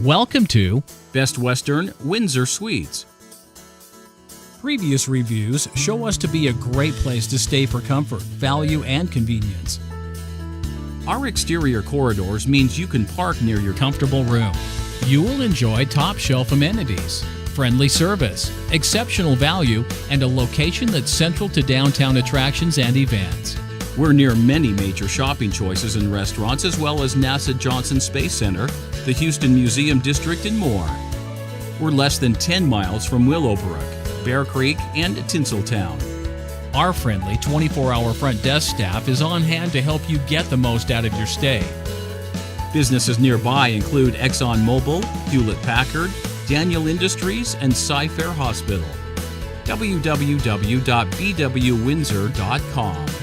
Welcome to Best Western Windsor Suites. Previous reviews show us to be a great place to stay for comfort, value, and convenience. Our exterior corridors means you can park near your Comfortable room. You will enjoy top-shelf amenities, friendly service, exceptional value, and a location that's central to downtown attractions and events. We're near many major shopping choices and restaurants, as well as NASA Johnson Space Center, the Houston Museum District, and more. We're less than 10 miles from Willowbrook, Bear Creek, and Tinseltown. Our friendly 24-hour front desk staff is on hand to help you get the most out of your stay. Businesses nearby include ExxonMobil, Hewlett-Packard, Daniel Industries, and Cy-Fair Hospital. www.bwwindsor.com